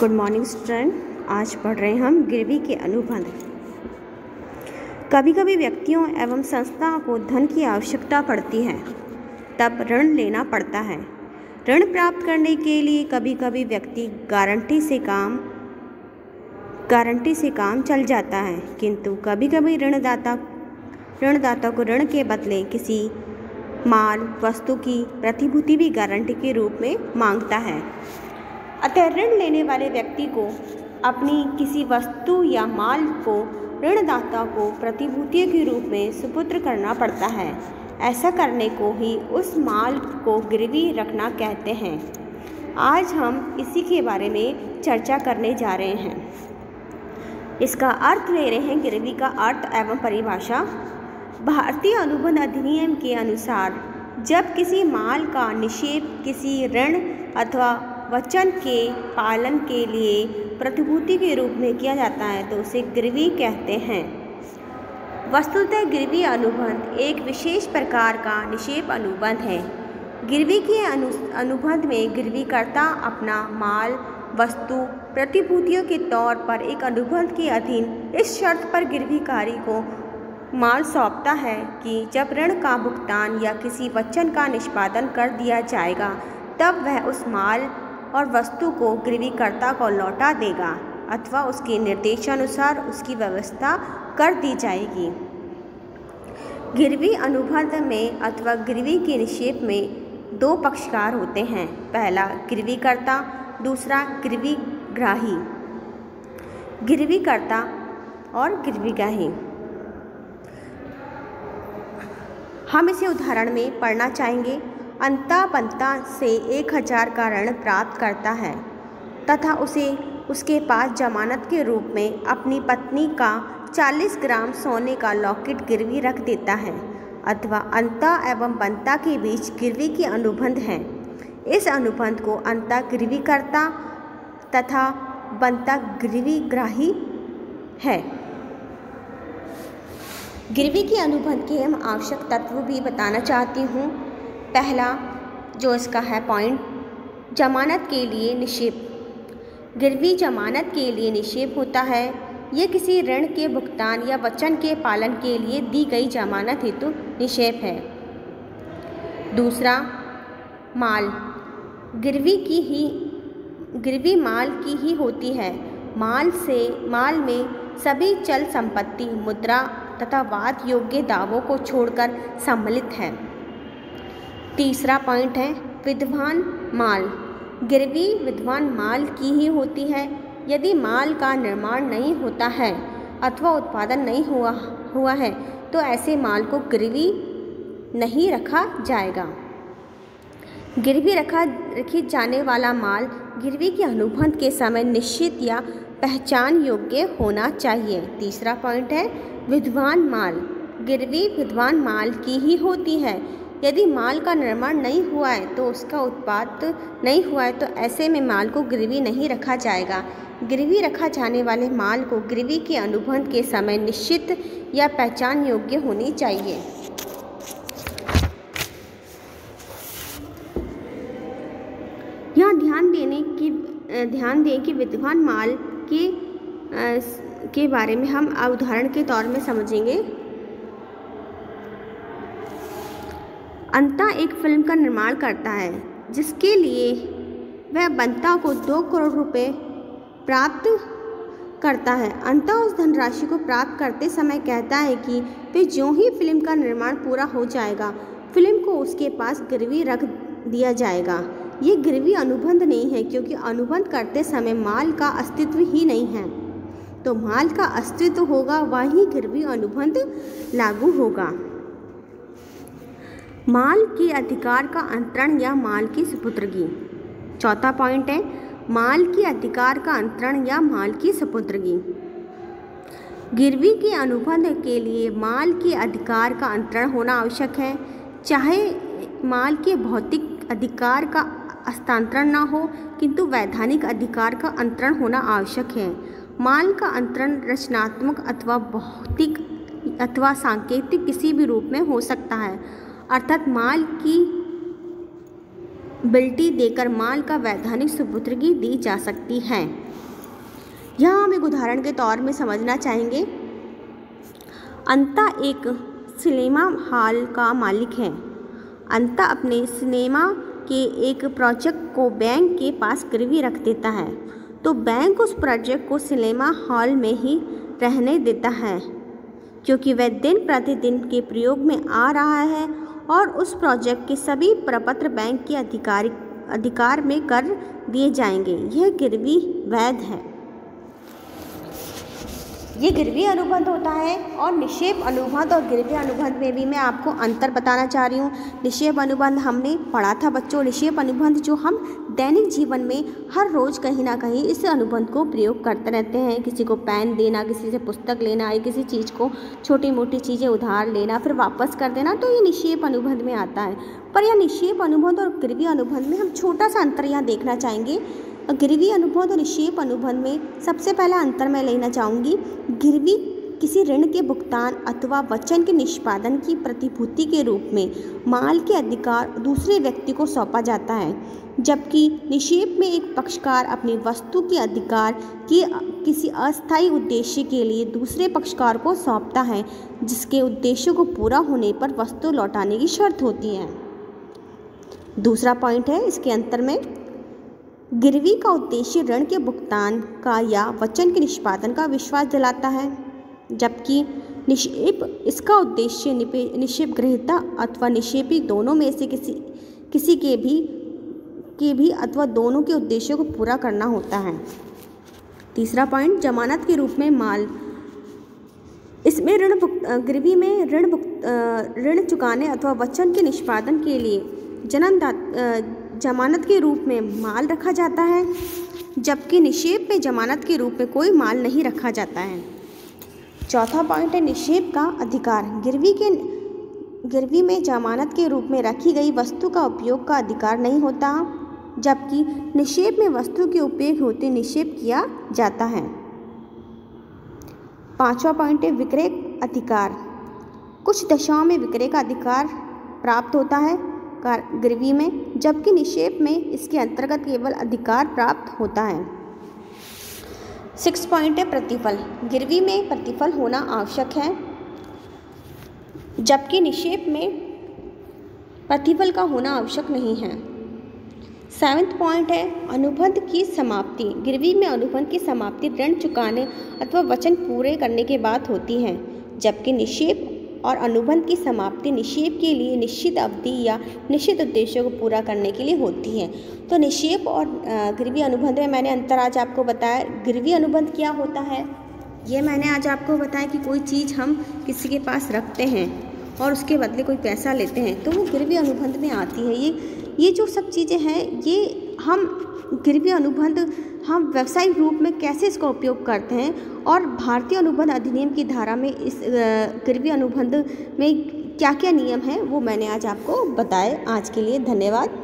Good morning student. आज पढ़ रहे हैं हम गिरवी के अनुबंध। कभी कभी व्यक्तियों एवं संस्थाओं को धन की आवश्यकता पड़ती है, तब ऋण लेना पड़ता है। ऋण प्राप्त करने के लिए कभी कभी व्यक्ति गारंटी से काम चल जाता है, किंतु कभी कभी ऋणदाता को ऋण के बदले किसी माल वस्तु की प्रतिभूति भी गारंटी के रूप में मांगता है। अतः ऋण लेने वाले व्यक्ति को अपनी किसी वस्तु या माल को ऋणदाता को प्रतिभूति के रूप में सुपुर्द करना पड़ता है। ऐसा करने को ही उस माल को गिरवी रखना कहते हैं। आज हम इसी के बारे में चर्चा करने जा रहे हैं। इसका अर्थ ले रहे हैं। गिरवी का अर्थ एवं परिभाषा। भारतीय अनुबंध अधिनियम के अनुसार जब किसी माल का निक्षेप किसी ऋण अथवा वचन के पालन के लिए प्रतिभूति के रूप में किया जाता है तो उसे गिरवी कहते हैं। वस्तुतः गिरवी अनुबंध एक विशेष प्रकार का निक्षेप अनुबंध है। गिरवी के अनुबंध में गिरवीकर्ता अपना माल वस्तु प्रतिभूतियों के तौर पर एक अनुबंध के अधीन इस शर्त पर गिरवीकारी को माल सौंपता है कि जब ऋण का भुगतान या किसी वचन का निष्पादन कर दिया जाएगा तब वह उस माल और वस्तु को गिरवीकर्ता को लौटा देगा अथवा उसके निर्देशानुसार उसकी व्यवस्था कर दी जाएगी। गिरवी अनुबंध में अथवा गिरवी के निक्षेप में दो पक्षकार होते हैं। पहला गिरवीकर्ता, दूसरा गिरवीग्राही। गिरवीकर्ता और गिरवीग्राही हम इसे उदाहरण में पढ़ना चाहेंगे। अंता बंता से 1000 का ऋण प्राप्त करता है तथा उसे उसके पास जमानत के रूप में अपनी पत्नी का 40 ग्राम सोने का लॉकेट गिरवी रख देता है, अथवा अंता एवं बंता के बीच गिरवी के अनुबंध है। इस अनुबंध को अंता गिरवीकर्ता तथा बंता गिरवीग्राही है। गिरवी के अनुबंध के हम आवश्यक तत्व भी बताना चाहती हूँ। पहला जो इसका है पॉइंट, जमानत के लिए निक्षेप। गिरवी जमानत के लिए निक्षेप होता है। यह किसी ऋण के भुगतान या वचन के पालन के लिए दी गई जमानत हेतु निक्षेप है। दूसरा माल, गिरवी माल की ही होती है। माल में सभी चल संपत्ति, मुद्रा तथा वाद योग्य दावों को छोड़कर सम्मिलित है। तीसरा पॉइंट है विद्वान माल। गिरवी विद्वान माल की ही होती है। यदि माल का निर्माण नहीं होता है अथवा उत्पादन नहीं हुआ है तो ऐसे माल को गिरवी नहीं रखा जाएगा। गिरवी रखी जाने वाला माल गिरवी के अनुबंध के समय निश्चित या पहचान योग्य होना चाहिए। तीसरा पॉइंट है विद्वान माल। गिरवी विद्वान माल की ही होती है। यदि माल का निर्माण नहीं हुआ है तो उसका उत्पाद नहीं हुआ है तो ऐसे में माल को गिरवी नहीं रखा जाएगा। गिरवी रखा जाने वाले माल को गिरवी के अनुबंध के समय निश्चित या पहचान योग्य होनी चाहिए। यहाँ ध्यान दें कि विद्वान माल के बारे में हम उदाहरण के तौर में समझेंगे। अंता एक फिल्म का निर्माण करता है जिसके लिए वह बंता को 2 करोड़ रुपए प्राप्त करता है। अंता उस धनराशि को प्राप्त करते समय कहता है कि वे ज्यों ही फिल्म का निर्माण पूरा हो जाएगा फिल्म को उसके पास गिरवी रख दिया जाएगा। ये गिरवी अनुबंध नहीं है, क्योंकि अनुबंध करते समय माल का अस्तित्व ही नहीं है। तो माल का अस्तित्व होगा वही गिरवी अनुबंध लागू होगा। माल के अधिकार का अंतरण या माल की सुपुर्दगी। चौथा पॉइंट है माल के अधिकार का अंतरण या माल की सुपुर्दगी। गिरवी के अनुबंध के लिए माल के अधिकार का अंतरण होना आवश्यक है। चाहे माल के भौतिक अधिकार का हस्तांतरण न हो, किंतु वैधानिक अधिकार का अंतरण होना आवश्यक है। माल का अंतरण रचनात्मक अथवा भौतिक अथवा सांकेतिक किसी भी रूप में हो सकता है। अर्थात माल की बिल्टी देकर माल का वैधानिक सुपुर्दगी दी जा सकती है। यहाँ हम एक उदाहरण के तौर में समझना चाहेंगे। अंता एक सिनेमा हॉल का मालिक है। अंता अपने सिनेमा के एक प्रोजेक्ट को बैंक के पास गिरवी रख देता है, तो बैंक उस प्रोजेक्ट को सिनेमा हॉल में ही रहने देता है, क्योंकि वह दिन प्रतिदिन के प्रयोग में आ रहा है और उस प्रोजेक्ट के सभी प्रपत्र बैंक के अधिकार में कर दिए जाएंगे। यह गिरवी वैध है। ये गिरवी अनुबंध होता है। और निक्षेप अनुबंध और गिरवी अनुबंध में भी मैं आपको अंतर बताना चाह रही हूँ। निक्षेप अनुबंध हमने पढ़ा था बच्चों। निक्षेप अनुबंध जो हम दैनिक जीवन में हर रोज़ कहीं ना कहीं इस अनुबंध को प्रयोग करते रहते हैं। किसी को पेन देना, किसी से पुस्तक लेना, या किसी चीज़ को छोटी मोटी चीज़ें उधार लेना फिर वापस कर देना, तो ये निक्षेप अनुबंध में आता है। पर यह निक्षेप अनुबंध और गिरवी अनुबंध में हम छोटा सा अंतर यहाँ देखना चाहेंगे। गिरवी अनुबंध और निक्षेप अनुबंध में सबसे पहला अंतर मैं लेना चाहूँगी। गिरवी किसी ऋण के भुगतान अथवा वचन के निष्पादन की प्रतिभूति के रूप में माल के अधिकार दूसरे व्यक्ति को सौंपा जाता है, जबकि निक्षेप में एक पक्षकार अपनी वस्तु के अधिकार के किसी अस्थायी उद्देश्य के लिए दूसरे पक्षकार को सौंपता है, जिसके उद्देश्य को पूरा होने पर वस्तु लौटाने की शर्त होती है। दूसरा पॉइंट है इसके अंतर में, गिरवी का उद्देश्य ऋण के भुगतान का या वचन के निष्पादन का विश्वास दिलाता है, जबकि निक्षेप इसका उद्देश्य निक्षेप ग्रहीता अथवा निक्षेपी दोनों में से किसी के भी अथवा दोनों के उद्देश्यों को पूरा करना होता है। तीसरा पॉइंट, जमानत के रूप में माल। इसमें गिरवी में ऋण चुकाने अथवा वचन के निष्पादन के लिए जमानत के रूप में माल रखा जाता है, जबकि निक्षेप में जमानत के रूप में कोई माल नहीं रखा जाता है। चौथा पॉइंट है निक्षेप का अधिकार। गिरवी में जमानत के रूप में रखी गई वस्तु का उपयोग का अधिकार नहीं होता, जबकि निक्षेप में वस्तु के उपयोग होते निक्षेप किया जाता है। पांचवा पॉइंट है विक्रय अधिकार। कुछ दशाओं में विक्रय का अधिकार प्राप्त होता है गिरवी में, जबकि निक्षेप में इसके अंतर्गत केवल अधिकार प्राप्त होता है। 6 पॉइंट है प्रतिफल। गिरवी में प्रतिफल होना आवश्यक है, जबकि निक्षेप में प्रतिफल का होना आवश्यक नहीं है। 7वां पॉइंट है अनुबंध की समाप्ति। गिरवी में अनुबंध की समाप्ति ऋण चुकाने अथवा वचन पूरे करने के बाद होती है, जबकि निक्षेप और अनुबंध की समाप्ति निक्षेप के लिए निश्चित अवधि या निश्चित उद्देश्यों को पूरा करने के लिए होती है। तो निक्षेप और गिरवी अनुबंध में मैंने अंतर आज आपको बताया। गिरवी अनुबंध क्या होता है ये मैंने आज आपको बताया कि कोई चीज़ हम किसी के पास रखते हैं और उसके बदले कोई पैसा लेते हैं, तो वो गिरवी अनुबंध में आती है। ये जो सब चीज़ें हैं ये हम गिरवी अनुबंध हम व्यावसायिक रूप में कैसे इसका उपयोग करते हैं और भारतीय अनुबंध अधिनियम की धारा में इस गिरवी अनुबंध में क्या क्या नियम हैं वो मैंने आज आपको बताए। आज के लिए धन्यवाद।